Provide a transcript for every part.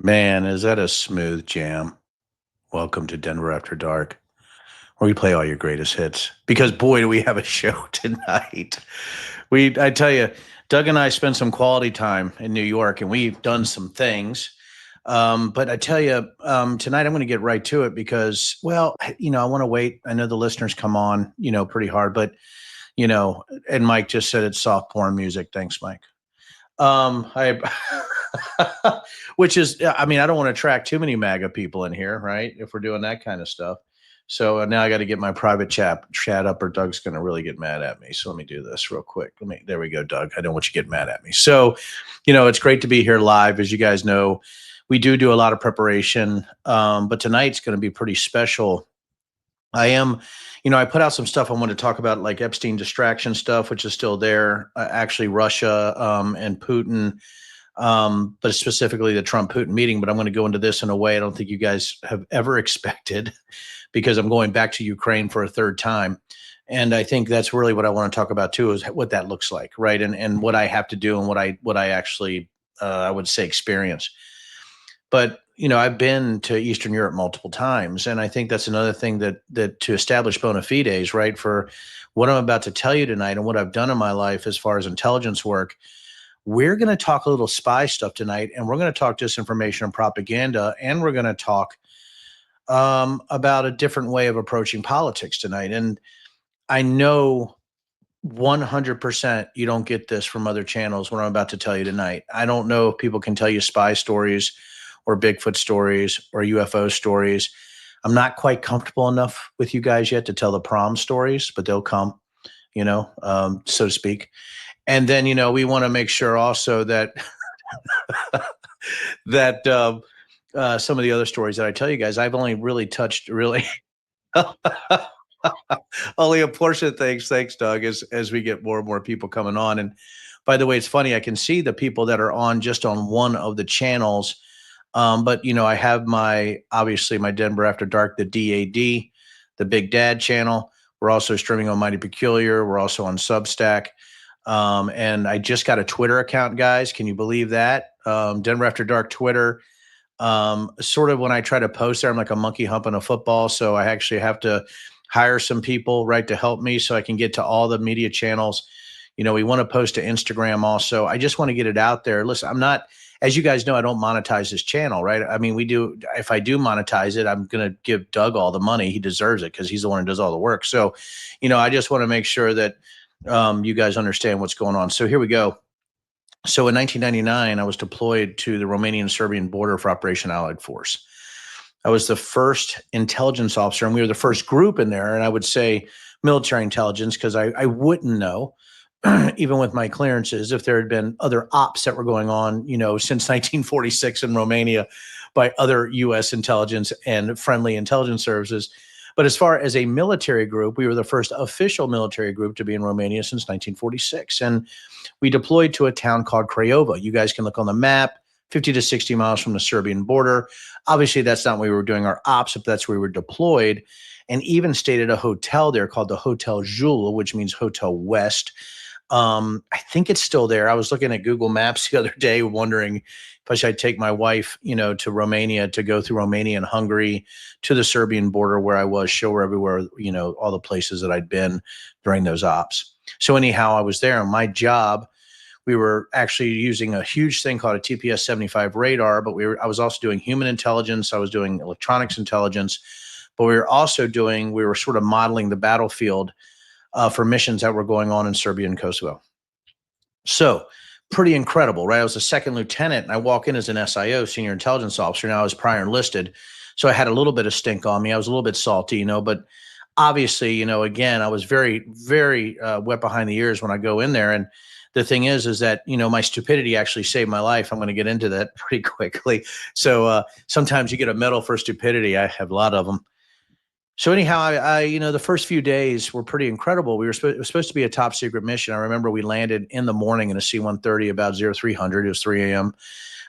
Man, is that a smooth jam? Welcome to Denver After Dark, where we play all your greatest hits. Because boy, do we have a show tonight. I tell you, Doug and I spent some quality time in New York, and we've done some things. But I tell you, tonight I'm going to get right to it because, well, I want to wait. I know the listeners come on, pretty hard, but and Mike just said it's soft porn music. Thanks, Mike. I, which is, I mean, I don't want to attract too many MAGA people in here, right? If we're doing that kind of stuff. So now I got to get my private chat up, or Doug's going to really get mad at me. So let me do this real quick. There we go, Doug. I don't want you to get mad at me. So, it's great to be here live. As you guys know, we do a lot of preparation, but tonight's going to be pretty special. I am, I put out some stuff I want to talk about, like Epstein distraction stuff, which is still there. Actually, Russia and Putin, but specifically the Trump Putin meeting. But I'm going to go into this in a way I don't think you guys have ever expected, because I'm going back to Ukraine for a third time. And I think that's really what I want to talk about too, is what that looks like, right? And what I have to do and what I actually I would say experience. But I've been to Eastern Europe multiple times, and I think that's another thing that to establish bona fides, right? For what I'm about to tell you tonight and what I've done in my life as far as intelligence work, we're going to talk a little spy stuff tonight, and we're going to talk disinformation and propaganda, and we're going to talk about a different way of approaching politics tonight. And I know 100% you don't get this from other channels, what I'm about to tell you tonight. I don't know if people can tell you spy stories or Bigfoot stories or UFO stories. I'm not quite comfortable enough with you guys yet to tell the prom stories, but they'll come, so to speak. And then, we want to make sure also that that some of the other stories that I tell you guys, I've only really touched really only a portion of things. Thanks, Doug, as we get more and more people coming on. And by the way, it's funny, I can see the people that are on just on one of the channels. But I have obviously my Denver After Dark, the DAD, the Big Dad channel. We're also streaming on Mighty Peculiar. We're also on Substack. And I just got a Twitter account, guys. Can you believe that? Denver After Dark Twitter. Sort of when I try to post there, I'm like a monkey humping a football. So I actually have to hire some people, right, to help me so I can get to all the media channels. We want to post to Instagram also. I just want to get it out there. Listen, I'm not, as you guys know, I don't monetize this channel, right? I mean, if I do monetize it, I'm going to give Doug all the money. He deserves it because he's the one who does all the work. So, I just want to make sure that you guys understand what's going on. So here we go. So in 1999, I was deployed to the Romanian-Serbian border for Operation Allied Force. I was the first intelligence officer, and we were the first group in there. And I would say military intelligence because I wouldn't know, even with my clearances, if there had been other ops that were going on, since 1946 in Romania by other U.S. intelligence and friendly intelligence services. But as far as a military group, we were the first official military group to be in Romania since 1946. And we deployed to a town called Craiova. You guys can look on the map, 50 to 60 miles from the Serbian border. Obviously, that's not where we were doing our ops, but that's where we were deployed, and even stayed at a hotel there called the Hotel Jul, which means Hotel West. I think it's still there. I was looking at Google Maps the other day, wondering if I should take my wife, to Romania, to go through Romania and Hungary to the Serbian border where I was, show her everywhere, all the places that I'd been during those ops. So anyhow, I was there, and my job, we were actually using a huge thing called a TPS-75 radar, but I was also doing human intelligence. I was doing electronics intelligence, but we were sort of modeling the battlefield for missions that were going on in Serbia and Kosovo. So pretty incredible, right? I was a second lieutenant, and I walk in as an SIO, senior intelligence officer. Now I was prior enlisted, so I had a little bit of stink on me. I was a little bit salty, but obviously, again, I was very, very wet behind the ears when I go in there. And the thing is that, my stupidity actually saved my life. I'm going to get into that pretty quickly. So sometimes you get a medal for stupidity. I have a lot of them. So anyhow, I the first few days were pretty incredible. It was supposed to be a top secret mission. I remember we landed in the morning in a C-130 about 0300. It was 3 a.m.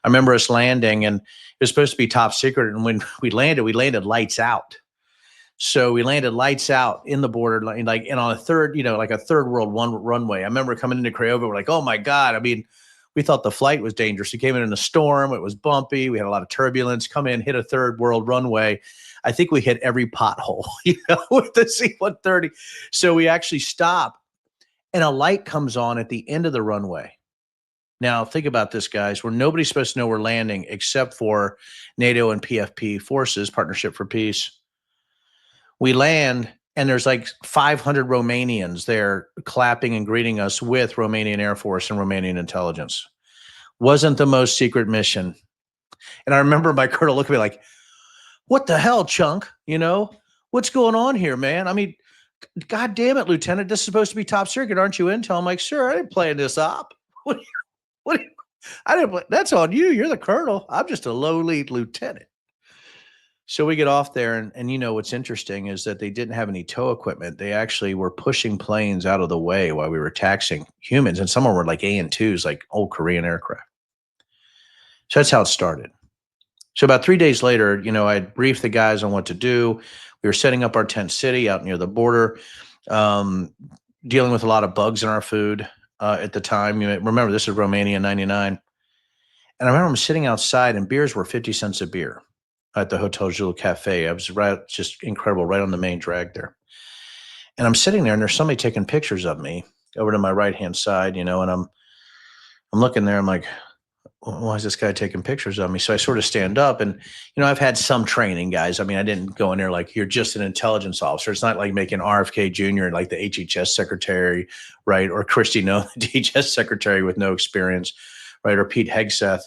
I remember us landing, and it was supposed to be top secret. And when we landed lights out. So we landed lights out in the border, and on a third, like a third world runway. I remember coming into Craiova, we're like, oh my God. I mean, We thought the flight was dangerous. We came in a storm. It was bumpy. We had a lot of turbulence. Come in, hit a third world runway. I think we hit every pothole, with the C-130. So we actually stop, and a light comes on at the end of the runway. Now, think about this, guys. Where nobody's supposed to know we're landing except for NATO and PFP forces, Partnership for Peace. We land, and there's like 500 Romanians there clapping and greeting us with Romanian Air Force and Romanian intelligence. Wasn't the most secret mission. And I remember my colonel looking at me like, what the hell, Chunk? What's going on here, man? I mean, God damn it, Lieutenant. This is supposed to be top secret. Aren't you intel? I'm like, sir, I didn't plan this op. What? I didn't play. That's on you. You're the colonel. I'm just a lowly lieutenant. So we get off there, and what's interesting is that they didn't have any tow equipment. They actually were pushing planes out of the way while we were taxiing humans, and some of them were like AN-2s, like old Korean aircraft. So that's how it started. So about 3 days later, I briefed the guys on what to do. We were setting up our tent city out near the border, dealing with a lot of bugs in our food at the time. Remember, this is Romania '99. And I remember I'm sitting outside, and beers were 50 cents a beer at the Hotel Jules Cafe. I was just incredible, right on the main drag there. And I'm sitting there, and there's somebody taking pictures of me over to my right-hand side, and I'm looking there. I'm like, why is this guy taking pictures of me? So I sort of stand up, and, I've had some training, guys. I mean, I didn't go in there like, you're just an intelligence officer. It's not like making RFK Jr. like the HHS secretary, right? Or Christy Nolan, the DHS secretary with no experience, right? Or Pete Hegseth,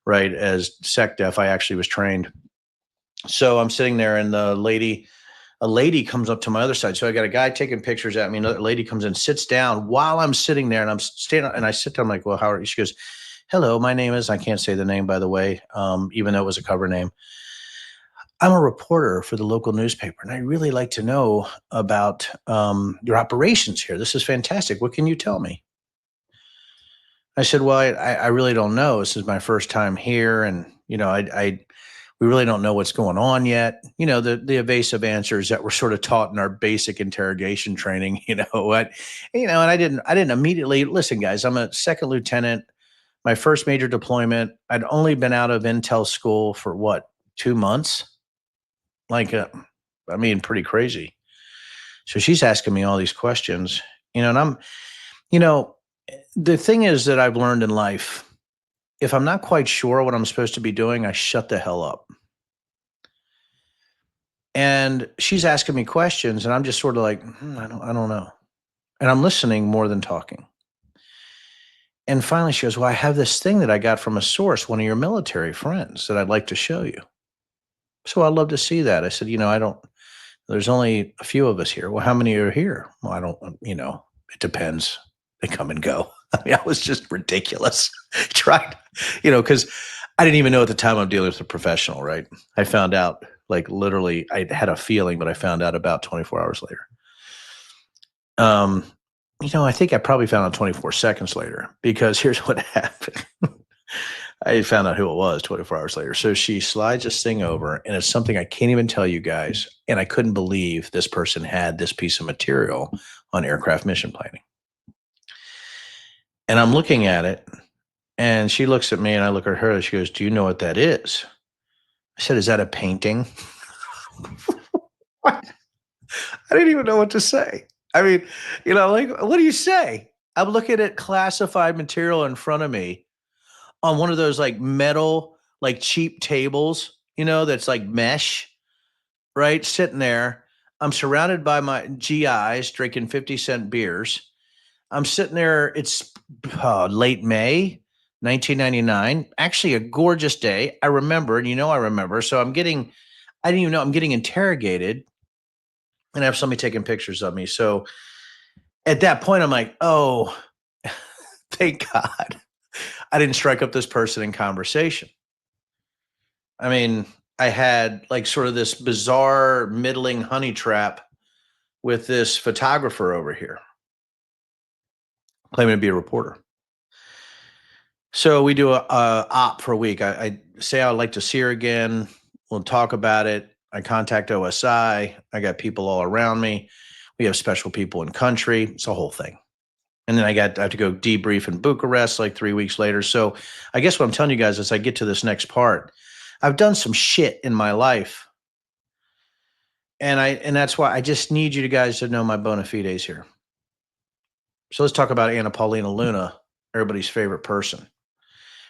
right? As SecDef, I actually was trained. So I'm sitting there, and a lady comes up to my other side. So I got a guy taking pictures at me. Another lady comes in, sits down while I'm sitting there, and I'm standing, and I sit there. I'm like, well, how are you? She goes, hello, my name is, I can't say the name, by the way, even though it was a cover name. I'm a reporter for the local newspaper, and I'd really like to know about your operations here. This is fantastic. What can you tell me? I said, well, I really don't know. This is my first time here, and we really don't know what's going on yet. The evasive answers that were sort of taught in our basic interrogation training. And I didn't immediately listen, guys. I'm a second lieutenant. My first major deployment. I'd only been out of intel school for what, 2 months? Pretty crazy. So she's asking me all these questions, and I'm, the thing is that I've learned in life, if I'm not quite sure what I'm supposed to be doing, I shut the hell up. And she's asking me questions, and I'm just sort of like, I don't know. And I'm listening more than talking. And finally she goes, well, I have this thing that I got from a source, one of your military friends, that I'd like to show you. So I'd love to see that. I said, there's only a few of us here. Well, how many are here? Well, I don't, it depends. They come and go. I mean, I was just ridiculous. Tried, because I didn't even know at the time I'm dealing with a professional, right? I found out, like, literally, I had a feeling, but I found out about 24 hours later. I think I probably found out 24 seconds later, because here's what happened. I found out who it was 24 hours later. So she slides this thing over, and it's something I can't even tell you guys. And I couldn't believe this person had this piece of material on aircraft mission planning. And I'm looking at it, and she looks at me, and I look at her, and she goes, do you know what that is? I said, is that a painting? I didn't even know what to say. I mean, what do you say? I'm looking at classified material in front of me on one of those like metal, like cheap tables, that's like mesh, right? Sitting there. I'm surrounded by my GIs drinking 50-cent beers. I'm sitting there. It's late May, 1999. Actually, a gorgeous day. I remember, and I remember. So I didn't even know I'm getting interrogated, and I have somebody taking pictures of me. So at that point, I'm like, oh, thank God I didn't strike up this person in conversation. I mean, I had like sort of this bizarre middling honey trap with this photographer over here claiming to be a reporter. So we do a op for a week. I say I'd like to see her again. We'll talk about it. I contact OSI. I got people all around me. We have special people in country. It's a whole thing. And then I have to go debrief in Bucharest like 3 weeks later. So I guess what I'm telling you guys as I get to this next part, I've done some shit in my life. And that's why I just need you guys to know my bona fides here. So let's talk about Anna Paulina Luna, everybody's favorite person.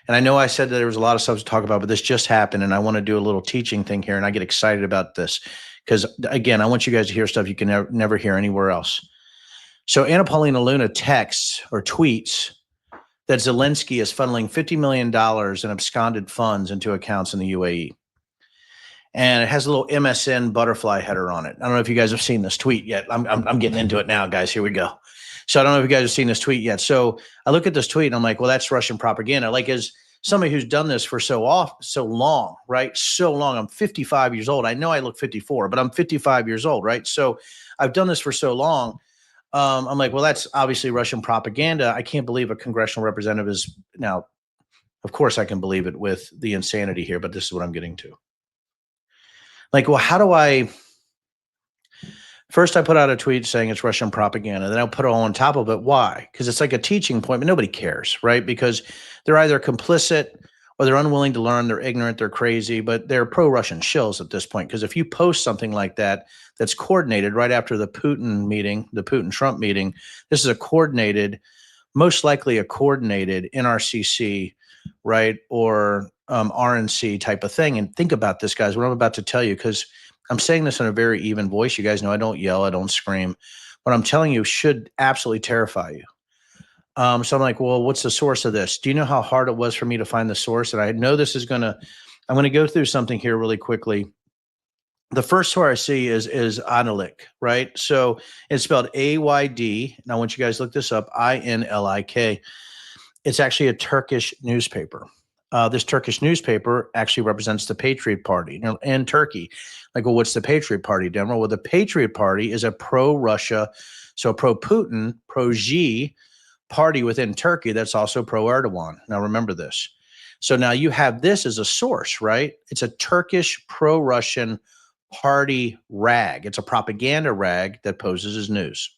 And I know I said that there was a lot of stuff to talk about, but this just happened, and I want to do a little teaching thing here, and I get excited about this because, again, I want you guys to hear stuff you can never hear anywhere else. So Anna Paulina Luna texts or tweets that Zelensky is funneling $50 million in absconded funds into accounts in the UAE. And it has a little MSN butterfly header on it. I don't know if you guys have seen this tweet yet. I'm getting into it now, guys. Here we go. So I don't know if you guys have seen this tweet yet. So I look at this tweet and I'm like, well, that's Russian propaganda. Like, as somebody who's done this for so long, right? So long. I'm 55 years old. I know I look 54, but I'm 55 years old, right? So I've done this for so long. I'm like, well, that's obviously Russian propaganda. I can't believe a congressional representative is now. Of course, I can believe it with the insanity here, but this is what I'm getting to. Like, well, how do I? First, I put out a tweet saying it's Russian propaganda. Then I'll put it all on top of it. Why? Because it's like a teaching point, but nobody cares, right? Because they're either complicit or they're unwilling to learn. They're ignorant. They're crazy, but they're pro-Russian shills at this point. Because if you post something like that, that's coordinated right after the Putin meeting, the Putin-Trump meeting, this is a coordinated, most likely a coordinated NRCC, right, or RNC type of thing. And think about this, guys, what I'm about to tell you, because I'm saying this in a very even voice. You guys know I don't yell, I don't scream. What I'm telling you should absolutely terrify you. So I'm like, well, what's the source of this? Do you know how hard it was for me to find the source? And I know this is I'm going to go through something here really quickly. The first source I see is Analik, right? So it's spelled AYD. And I want you guys to look this up, INLIK. It's actually a Turkish newspaper. This Turkish newspaper actually represents the Patriot Party in Turkey. Like, well, what's the Patriot Party, Denver? Well, the Patriot Party is a pro-Russia, so pro-Putin, pro-Xi party within Turkey that's also pro-Erdogan. Now, remember this. So now you have this as a source, right? It's a Turkish pro-Russian party rag. It's a propaganda rag that poses as news.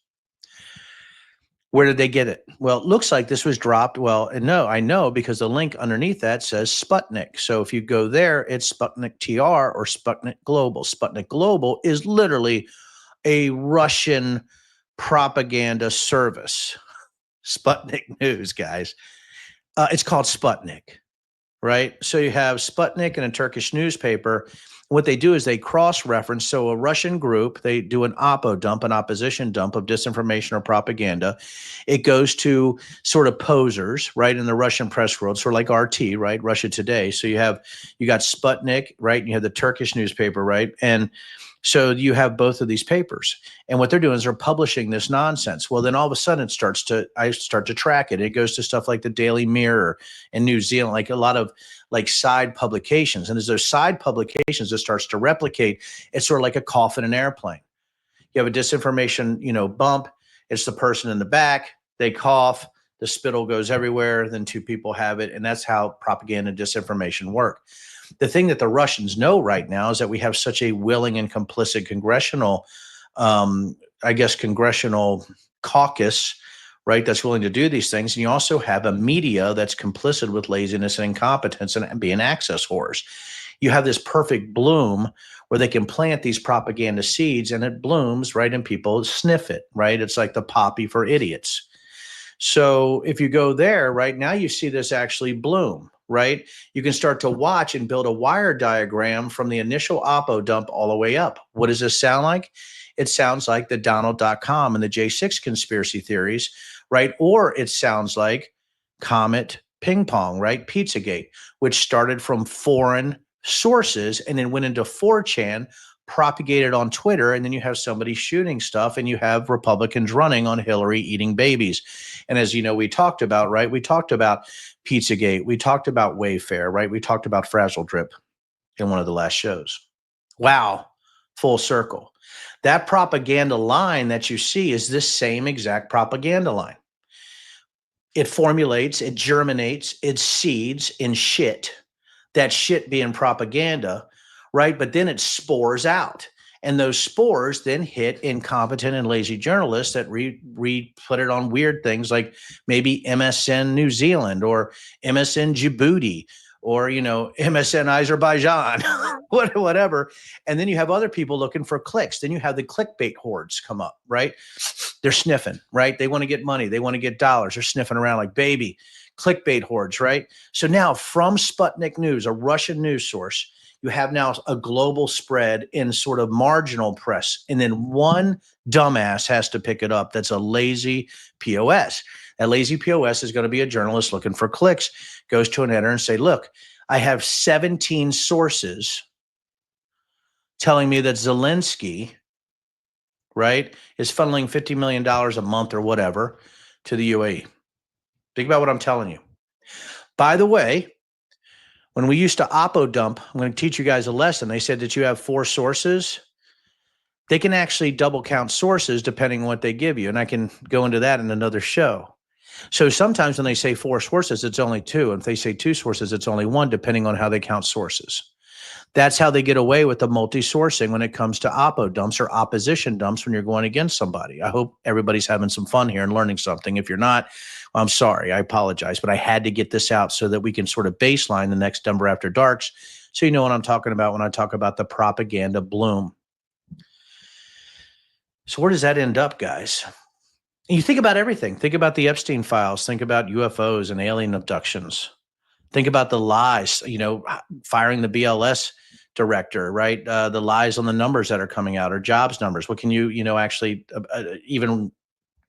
Where did they get it? Well, it looks like this was dropped. Well, and no, I know because the link underneath that says Sputnik. So if you go there, it's Sputnik TR or Sputnik Global. Sputnik Global is literally a Russian propaganda service. Sputnik News, guys. It's called Sputnik, right? So you have Sputnik and a Turkish newspaper. What they do is they cross-reference. So a Russian group, they do an oppo dump, an opposition dump of disinformation or propaganda. It goes to sort of posers, right, in the Russian press world, sort of like RT, right, Russia Today. So you got Sputnik, right, and you have the Turkish newspaper, right, and so you have both of these papers, and what they're doing is they're publishing this nonsense. Well, then all of a sudden I start to track it. It goes to stuff like the Daily Mirror in New Zealand, like a lot of like side publications. And as those side publications, it starts to replicate. It's sort of like a cough in an airplane. You have a disinformation, bump. It's the person in the back. They cough. The spittle goes everywhere. Then two people have it. And that's how propaganda and disinformation work. The thing that the Russians know right now is that we have such a willing and complicit congressional caucus, right, that's willing to do these things. And you also have a media that's complicit with laziness and incompetence and being access whores. You have this perfect bloom where they can plant these propaganda seeds and it blooms, right, and people sniff it, right? It's like the poppy for idiots. So if you go there, right, now you see this actually bloom, right? You can start to watch and build a wire diagram from the initial oppo dump all the way up. What does this sound like? It sounds like the Donald.com and the J6 conspiracy theories, right? Or it sounds like Comet Ping Pong, right? Pizzagate, which started from foreign sources and then went into 4chan, propagated on Twitter, and then you have somebody shooting stuff and you have Republicans running on Hillary eating babies. And as you know, we talked about, right? We talked about Pizzagate. We talked about Wayfair, right? We talked about Frazzle Drip in one of the last shows. Wow, full circle. That propaganda line that you see is this same exact propaganda line. It formulates, it germinates, it seeds in shit. That shit being propaganda, right? But then it spores out. And those spores then hit incompetent and lazy journalists that put it on weird things like maybe MSN New Zealand or MSN Djibouti or, MSN Azerbaijan, whatever. And then you have other people looking for clicks. Then you have the clickbait hordes come up, right? They're sniffing, right? They want to get money. They want to get dollars. They're sniffing around like baby. Clickbait hordes, right? So now from Sputnik News, a Russian news source, you have now a global spread in sort of marginal press. And then one dumbass has to pick it up. That's a lazy POS. That lazy POS is going to be a journalist looking for clicks, goes to an editor and say, look, I have 17 sources telling me that Zelensky, right, is funneling $50 million a month or whatever to the UAE. Think about what I'm telling you. By the way, when we used to oppo dump, I'm going to teach you guys a lesson. They said that you have 4 sources. They can actually double count sources depending on what they give you. And I can go into that in another show. So sometimes when they say 4 sources, it's only 2. And if they say 2 sources, it's only 1, depending on how they count sources. That's how they get away with the multi-sourcing when it comes to oppo dumps or opposition dumps when you're going against somebody. I hope everybody's having some fun here and learning something. If you're not, I'm sorry, I apologize, but I had to get this out so that we can sort of baseline the next Denver After Darks so you know what I'm talking about when I talk about the propaganda bloom. So where does that end up, guys? You think about everything. Think about the Epstein files. Think about UFOs and alien abductions. Think about the lies, firing the BLS director, right? The lies on the numbers that are coming out or jobs numbers. What can you, actually even,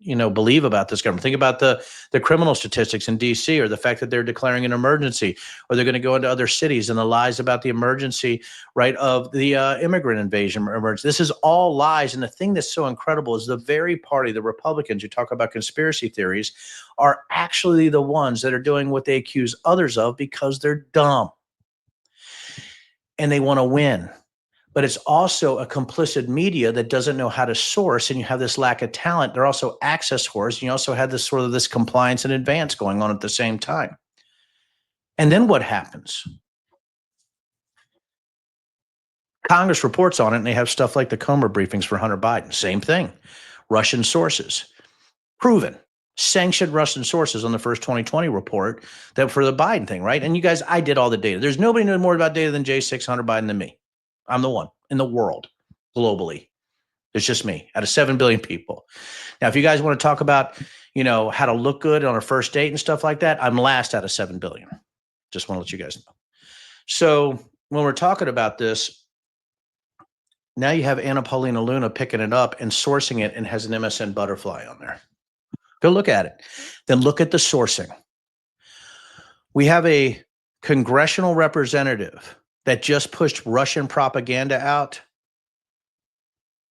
believe about this government? Think about the criminal statistics in DC, or the fact that they're declaring an emergency, or they're going to go into other cities, and the lies about the emergency, right, of the immigrant invasion emergency. This is all lies. And the thing that's so incredible is the very party, the Republicans, you talk about conspiracy theories, are actually the ones that are doing what they accuse others of because they're dumb and they want to win. But it's also a complicit media that doesn't know how to source, and you have this lack of talent. They're also access whores, and you also have this sort of this compliance and advance going on at the same time. And then what happens? Congress reports on it, and they have stuff like the Comer briefings for Hunter Biden. Same thing. Russian sources. Proven. Sanctioned Russian sources on the first 2020 report that for the Biden thing, right? And you guys, I did all the data. There's nobody knew more about data than J6 Hunter Biden than me. I'm the one in the world globally. It's just me out of 7 billion people. Now, if you guys want to talk about, how to look good on a first date and stuff like that, I'm last out of 7 billion. Just want to let you guys know. So when we're talking about this, now you have Anna Paulina Luna picking it up and sourcing it and has an MSN butterfly on there. Go look at it. Then look at the sourcing. We have a congressional representative that just pushed Russian propaganda out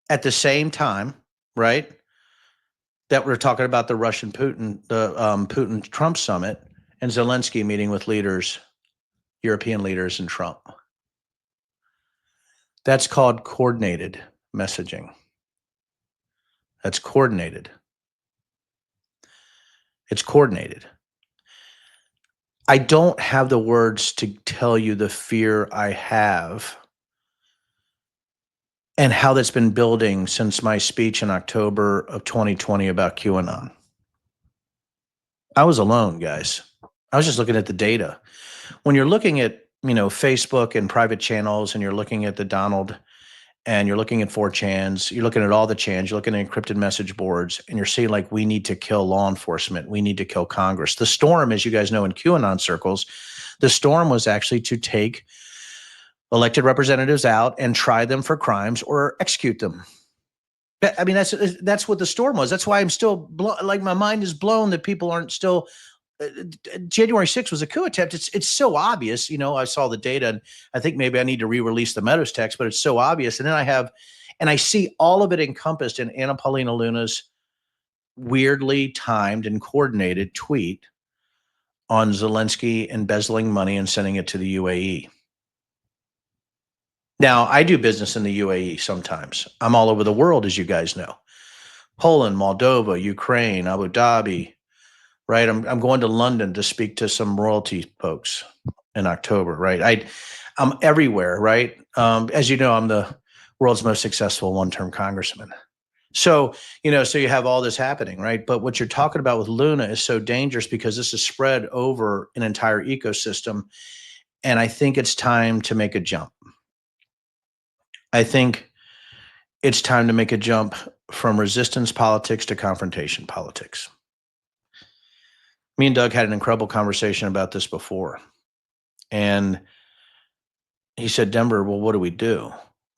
at the same time, right? That we're talking about the Russian Putin, the Putin-Trump summit, and Zelensky meeting with leaders, European leaders, and Trump. That's called coordinated messaging. That's coordinated. It's coordinated. I don't have the words to tell you the fear I have and how that's been building since my speech in October of 2020 about QAnon. I was alone, guys. I was just looking at the data. When you're looking at, Facebook and private channels, and you're looking at the Donald, and you're looking at 4chans, you're looking at all the chans, you're looking at encrypted message boards, and you're seeing like, we need to kill law enforcement. We need to kill Congress. The storm, as you guys know, in QAnon circles, the storm was actually to take elected representatives out and try them for crimes or execute them. I mean, that's what the storm was. That's why I'm still my mind is blown that people aren't still. January 6th was a coup attempt. It's so obvious. I saw the data, and I think maybe I need to re-release the Meadows text, but it's so obvious. And then I see all of it encompassed in Anna Paulina Luna's weirdly timed and coordinated tweet on Zelensky embezzling money and sending it to the UAE. Now, I do business in the UAE sometimes. I'm all over the world, as you guys know. Poland, Moldova, Ukraine, Abu Dhabi, right? I'm going to London to speak to some royalty folks in October, right? I'm everywhere, right? As you know, I'm the world's most successful one-term congressman. So, so you have all this happening, right? But what you're talking about with Luna is so dangerous because this is spread over an entire ecosystem. And I think it's time to make a jump. I think it's time to make a jump from resistance politics to confrontation politics. Me and Doug had an incredible conversation about this before. And he said, Denver, well, what do we do?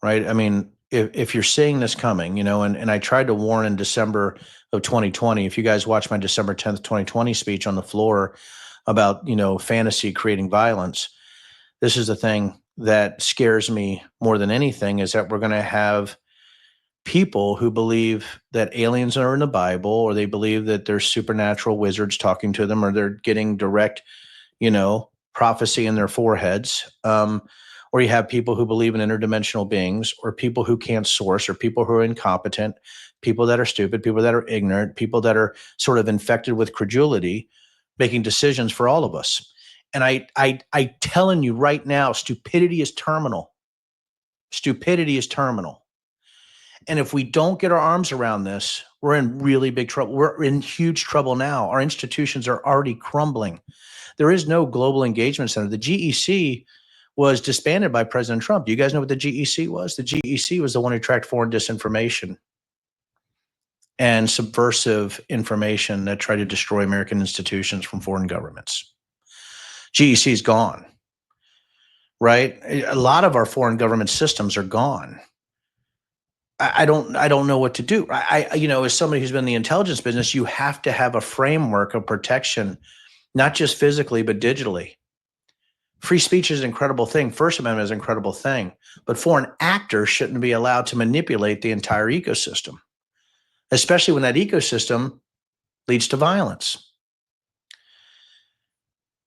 Right? I mean, if you're seeing this coming, and I tried to warn in December of 2020, if you guys watch my December 10th, 2020 speech on the floor about, fantasy creating violence, this is the thing that scares me more than anything is that we're going to have people who believe that aliens are in the Bible, or they believe that there's supernatural wizards talking to them, or they're getting direct, prophecy in their foreheads. Or you have people who believe in interdimensional beings, or people who can't source, or people who are incompetent, people that are stupid, people that are ignorant, people that are sort of infected with credulity, making decisions for all of us. And I telling you right now, stupidity is terminal. Stupidity is terminal. And if we don't get our arms around this, we're in really big trouble. We're in huge trouble now. Our institutions are already crumbling. There is no global engagement center. The GEC was disbanded by President Trump. Do you guys know what the GEC was? The GEC was the one who tracked foreign disinformation and subversive information that tried to destroy American institutions from foreign governments. GEC is gone, right? A lot of our foreign government systems are gone. I don't know what to do. As somebody who's been in the intelligence business, you have to have a framework of protection, not just physically, but digitally. Free speech is an incredible thing. First Amendment is an incredible thing, but foreign actors shouldn't be allowed to manipulate the entire ecosystem, especially when that ecosystem leads to violence.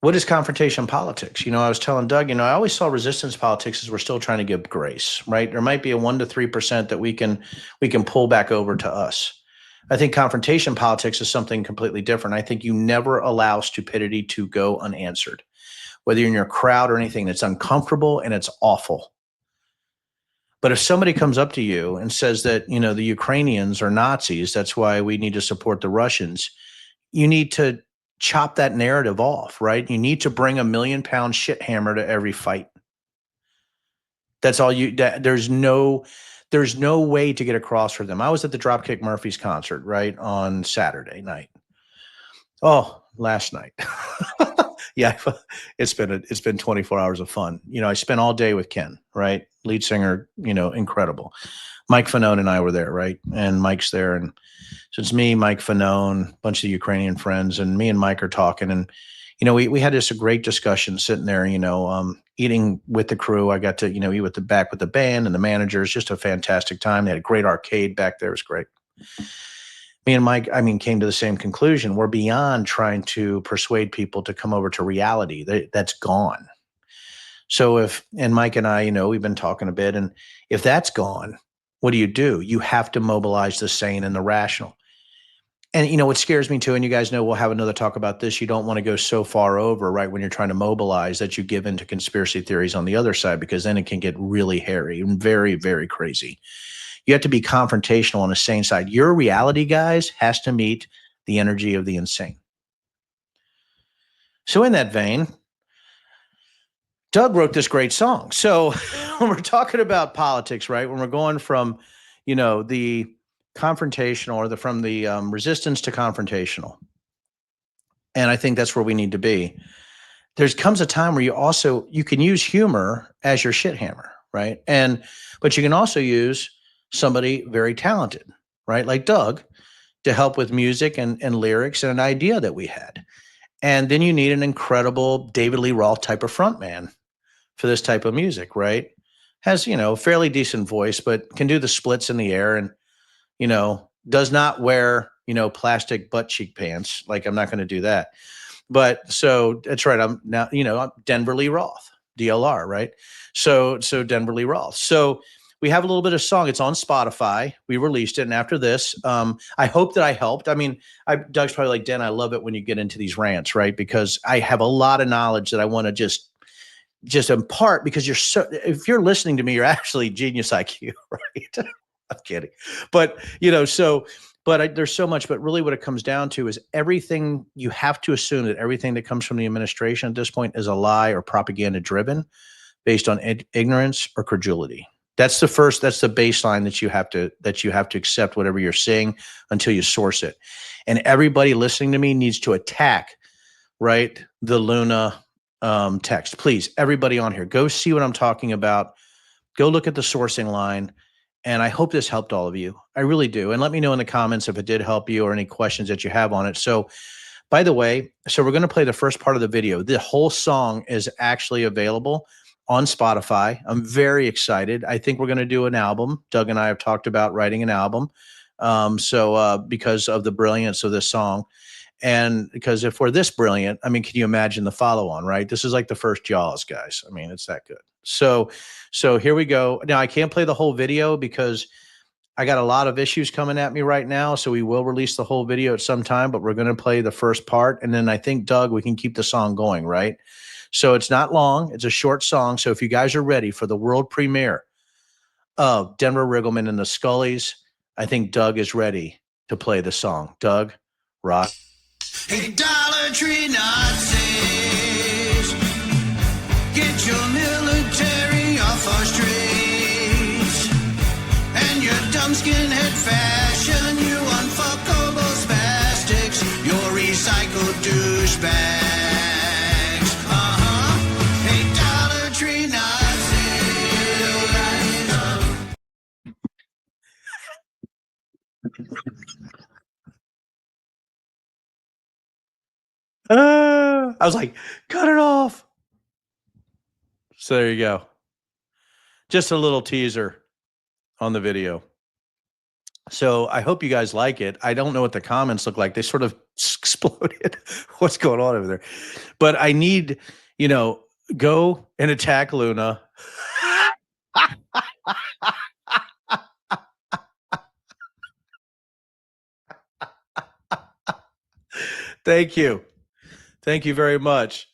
What is confrontation politics? I was telling Doug, I always saw resistance politics as we're still trying to give grace, right? There might be a 1% to 3% that we can pull back over to us. I think confrontation politics is something completely different. I think you never allow stupidity to go unanswered, whether you're in your crowd or anything. It's uncomfortable and it's awful. But if somebody comes up to you and says that, the Ukrainians are Nazis, that's why we need to support the Russians, you need to chop that narrative off, right? You need to bring a 1,000,000-pound shit hammer to every fight. That's all there's no way to get across for them. I was at the Dropkick Murphys concert, right, on Saturday night. Oh, last night. Yeah, it's been 24 hours of fun. I spent all day with Ken, right? Lead singer, incredible. Mike Fanone and I were there, right? And Mike's there. And so it's me, Mike Fanone, a bunch of Ukrainian friends, and me and Mike are talking. And, we had a great discussion sitting there, eating with the crew. I got to, eat with the band and the managers. Just a fantastic time. They had a great arcade back there. It was great. Me and Mike, came to the same conclusion. We're beyond trying to persuade people to come over to reality. That's gone. So and Mike and I, we've been talking a bit, and if that's gone, what do? You have to mobilize the sane and the rational. And what scares me too, and you guys know we'll have another talk about this, you don't want to go so far over, right, when you're trying to mobilize that you give into conspiracy theories on the other side, because then it can get really hairy and very, very crazy. You have to be confrontational on the sane side. Your reality, guys, has to meet the energy of the insane. So in that vein, Doug wrote this great song. So when we're talking about politics, right, when we're going from, the confrontational or from the resistance to confrontational, and I think that's where we need to be. There comes a time where you can use humor as your shit hammer, right? But you can also use somebody very talented, right, like Doug, to help with music and lyrics and an idea that we had. And then you need an incredible David Lee Roth type of frontman for this type of music, right? Has, fairly decent voice, but can do the splits in the air and, does not wear, plastic butt cheek pants. Like, I'm not going to do that. But so that's right. I'm now, I'm Denver Lee Roth, DLR, right? So Denver Lee Roth. So we have a little bit of song. It's on Spotify. We released it. And after this, I hope that I helped. Doug's probably like, Dan, I love it when you get into these rants, right? Because I have a lot of knowledge that I want to just just in part because if you're listening to me, you're actually genius IQ, right? I'm kidding. But, there's so much, but really what it comes down to is everything you have to assume that everything that comes from the administration at this point is a lie or propaganda driven based on ignorance or credulity. That's the baseline that you have to accept whatever you're seeing until you source it. And everybody listening to me needs to attack, right, the Luna text. Please, everybody on here, go see what I'm talking about. Go look at the sourcing line. And I hope this helped all of you. I really do. And let me know in the comments if it did help you or any questions that you have on it. So, by the way, we're going to play the first part of the video. The whole song is actually available on Spotify. I'm very excited. I think we're going to do an album. Doug and I have talked about writing an album. Because of the brilliance of this song. And because if we're this brilliant, I mean, can you imagine the follow on, right? This is like the first Jaws, guys. I mean, it's that good. So here we go. Now, I can't play the whole video because I got a lot of issues coming at me right now. So we will release the whole video at some time, but we're going to play the first part. And then I think, Doug, we can keep the song going, right? So it's not long. It's a short song. So if you guys are ready for the world premiere of Denver Riggleman and the Scullies, I think Doug is ready to play the song. Doug, rock. Hey, Dollar Tree Nazis, get your military off our streets, and your dumb skinhead fashion, you unfuckable spastics, your recycled douchebags. Hey, Dollar Tree I was like, cut it off. So there you go. Just a little teaser on the video. So I hope you guys like it. I don't know what the comments look like. They sort of exploded. What's going on over there? But I need, go and attack Luna. Thank you. Thank you very much.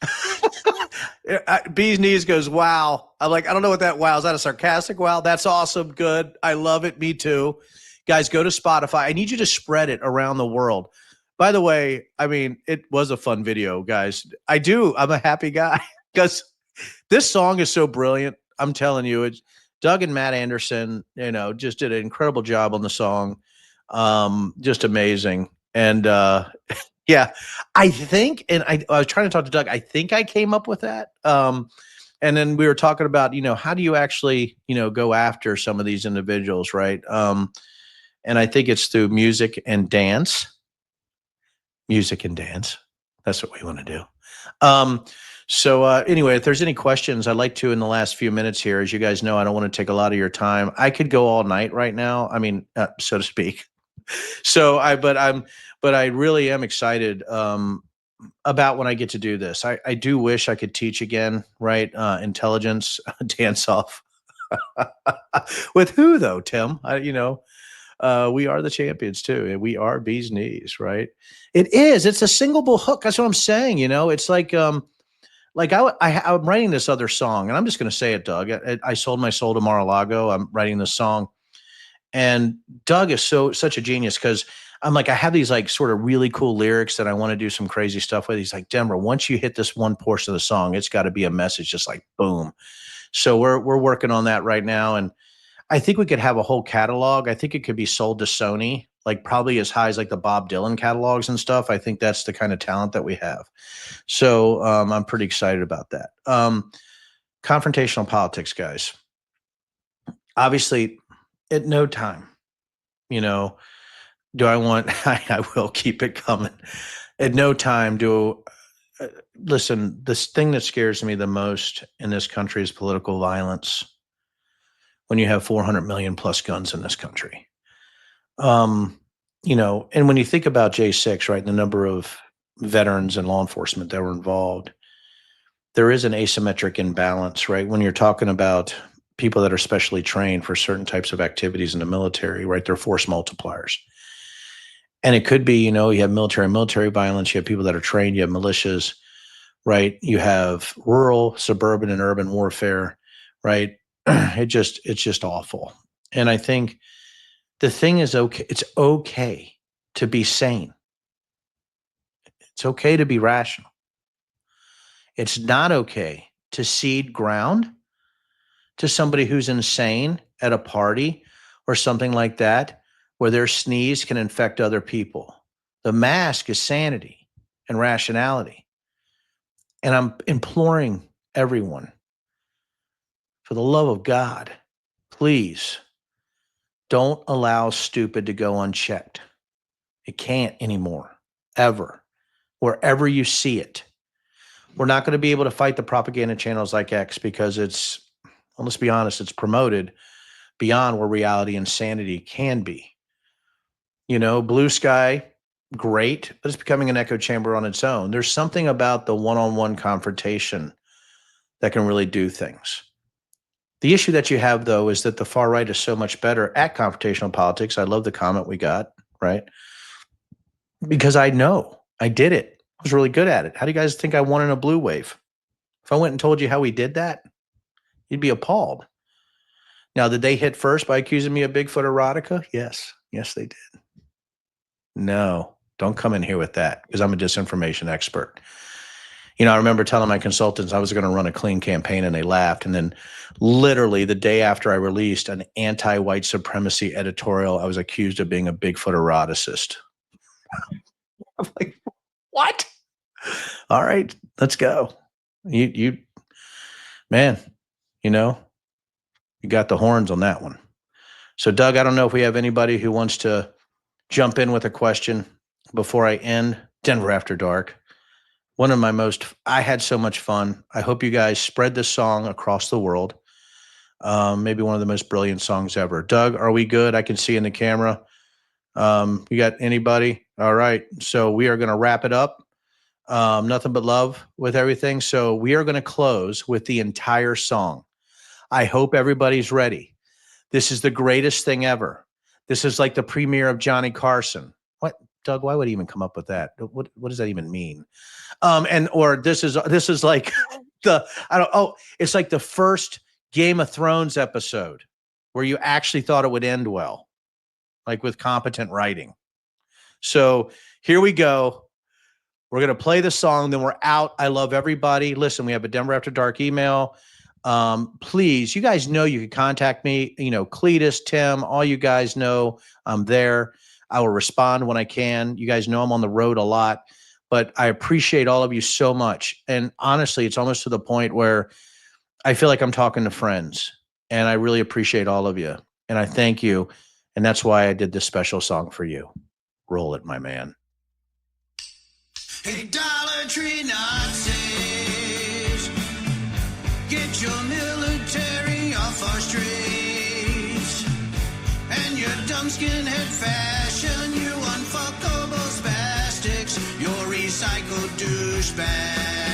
Bee's Knees goes, wow. I'm like, I don't know what that wow. Is that a sarcastic wow? That's awesome. Good. I love it. Me too. Guys, go to Spotify. I need you to spread it around the world. By the way, I mean, it was a fun video, guys. I'm a happy guy because this song is so brilliant. I'm telling you, it's Doug and Matt Anderson, just did an incredible job on the song. Just amazing. And, yeah, I think, and I was trying to talk to Doug. I think I came up with that. And then we were talking about, how do you actually, go after some of these individuals, right? And I think it's through music and dance. Music and dance. That's what we want to do. Anyway, if there's any questions, I'd like to in the last few minutes here. As you guys know, I don't want to take a lot of your time. I could go all night right now. I mean, so to speak. But I really am excited about when I get to do this. I do wish I could teach again, right? Intelligence dance off. With who though, Tim? We are the champions too. And we are Bee's Knees, right? It is. It's a singleable hook. That's what I'm saying. It's like I'm writing this other song, and I'm just going to say it, Doug. I sold my soul to Mar-a-Lago. I'm writing this song. And Doug is such a genius because I'm like, I have these like sort of really cool lyrics that I want to do some crazy stuff with. He's like, Denver, once you hit this one portion of the song, it's got to be a message, just like boom. So we're working on that right now. And I think we could have a whole catalog. I think it could be sold to Sony, like probably as high as like the Bob Dylan catalogs and stuff. I think that's the kind of talent that we have. So I'm pretty excited about that. Confrontational politics, guys. Obviously, at no time, do I want, I will keep it coming. At no time listen, this thing that scares me the most in this country is political violence. When you have 400 million plus guns in this country. And when you think about J6, right, the number of veterans and law enforcement that were involved, there is an asymmetric imbalance, right? When you're talking about people that are specially trained for certain types of activities in the military, right? They're force multipliers. And it could be, you have military violence, you have people that are trained, you have militias. right? You have rural, suburban, and urban warfare, right? It's just awful. And I think the thing is, okay, it's okay to be sane. It's okay to be rational. It's not okay to cede ground to somebody who's insane at a party or something like that, where their sneeze can infect other people. The mask is sanity and rationality. And I'm imploring everyone, for the love of God, please don't allow stupid to go unchecked. It can't anymore, ever, wherever you see it. We're not going to be able to fight the propaganda channels like X because well, let's be honest, it's promoted beyond where reality and sanity can be. Blue sky, great, but it's becoming an echo chamber on its own. There's something about the one-on-one confrontation that can really do things. The issue that you have, though, is that the far right is so much better at confrontational politics. I love the comment we got, right? Because I know I did it. I was really good at it. How do you guys think I won in a blue wave? If I went and told you how we did that, you'd be appalled. Now, did they hit first by accusing me of Bigfoot erotica? Yes. Yes, they did. No, don't come in here with that, because I'm a disinformation expert. I remember telling my consultants I was going to run a clean campaign, and they laughed. And then literally the day after I released an anti-white supremacy editorial, I was accused of being a Bigfoot eroticist. I'm like, what? All right, let's go. Man, you got the horns on that one. So Doug, I don't know if we have anybody who wants to jump in with a question before I end Denver After Dark. I had so much fun. I hope you guys spread this song across the world. Maybe one of the most brilliant songs ever. Doug, are we good? I can see in the camera. You got anybody? All right. So we are going to wrap it up. Nothing but love with everything. So we are going to close with the entire song. I hope everybody's ready. This is the greatest thing ever. This is like the premiere of Johnny Carson. What, Doug? Why would he even come up with that? What does that even mean? Or this is like it's like the first Game of Thrones episode where you actually thought it would end well, like with competent writing. So here we go. We're going to play the song, then we're out. I love everybody. Listen, we have a Denver After Dark email. Please, you guys know you can contact me, Cletus, Tim, all you guys know I'm there. I will respond when I can. You guys know I'm on the road a lot, but I appreciate all of you so much. And honestly, it's almost to the point where I feel like I'm talking to friends, and I really appreciate all of you. And I thank you. And that's why I did this special song for you. Roll it, my man. Hey, Dollar Tree Nazis, get your military off our streets. And your dumb skinhead fashion, you unfuckable spastics, your recycled douchebags.